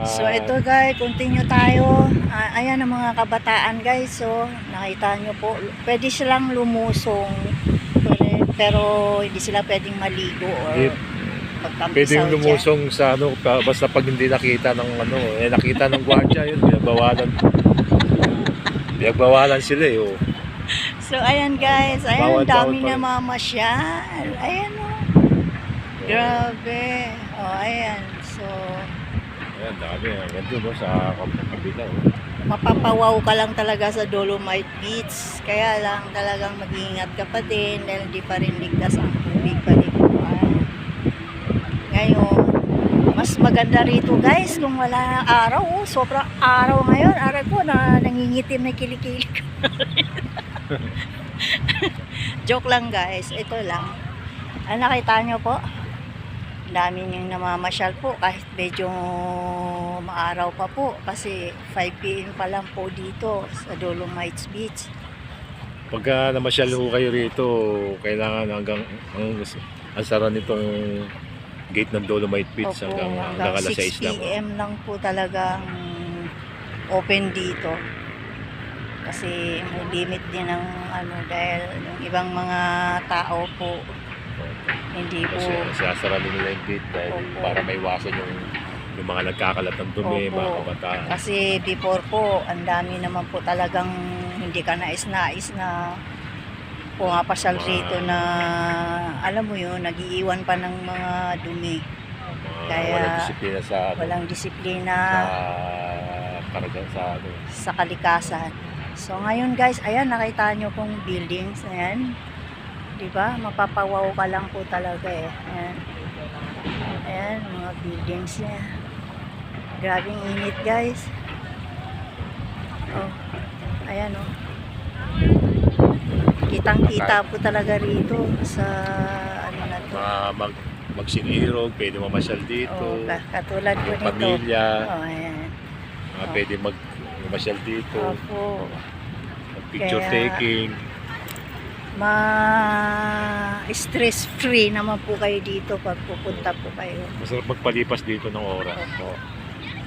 So ito guys, continue tayo. Ayan ang mga kabataan guys. So nakita nyo po, pwede silang lumusong. Pero hindi sila pwedeng maligo or Pwedeng lumusong sa ano, basta pag hindi nakita ng ano, nakita ng gwardiya yun, pinagbawalan sila eh. Oh. So ayan guys, ayan ang dami na mamasyal. Ayan o. Grabe. Oh, ayan. So ayan, dami. Hanggang doon sa kabila. Oh. Mapapawaw ka lang talaga sa Dolomite Beach. Kaya lang talagang mag-iingat ka pa din dahil di pa rin ligtas ang tubig paliguan. Ngayon, mas maganda rito guys kung wala araw. Oh, sobrang araw ngayon. Araw ko na nangingitim na kilikili ko. Joke lang guys. Ito lang. Nakita nyo po. Dami niyang namamasyal po kahit medyo maaraw pa po kasi 5 PM pa lang po dito sa Dolomites Beach. Pagka namasyal ho kayo rito, kailangan hanggang ang sara nitong gate ng Dolomite Beach. Opo, hanggang alas 6 lang. 6 PM lang po talagang open dito. Kasi may limit din ng ano dahil yung ibang mga tao po hindi po. Kasi sinasara nila yung gate dahil para maiwasan yung mga nagkakalat ng dumi, mga kabataan. Kasi before po, ang dami naman po talagang hindi ka nais-nais na pumapasyal rito na alam mo yun, nag-iiwan pa ng mga dumi. Kaya walang disiplina sa walang disiplina sa kalikasan. So ngayon guys, ayan nakita nyo pong buildings, ayan. Diba? Mapapawaw ka lang po talaga eh. Ayan. Ayan, mga buildings niya. Grabing init guys. Oh. Ayan oh. Kitang-kita po talaga rito sa ano na to. Magsinirog, pwede mamasyal dito. Oh, katulad po nito. Pamilya. Oh, ayan. Pwede mamasyal dito. Opo. Picture taking. Stress free naman po kayo dito pag pupunta po kayo. Masarap magpalipas dito ng oras. Opo.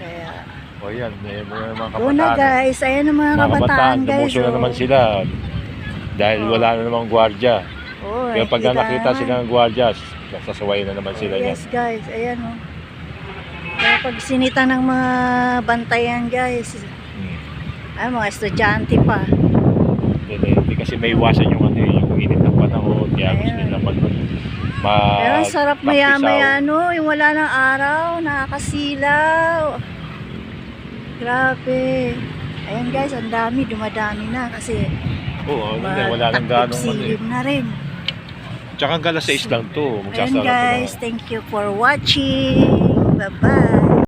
Kaya yan, may mga kabataan. doon na guys, ayan ang mga kabataan guys. Lumuso na naman sila dahil wala na namang gwardiya. Kaya pag nakita sila ng gwardiya, sasaway na naman sila yes guys, ayan o. Kaya pag sinita ng mga bantayan guys, ay mga estudyante pa. Hindi kasi may iwasan yung init ng panahon, kaya gusto nila pero ang sarap maya-maya no, yung wala ng araw, nakakasilaw. Grabe. Ayan guys, ang dami, dumadami na kasi wala nang ganong silim na rin. Tsaka hanggang alas 6 lang to. Ayan guys, thank you for watching. Bye-bye.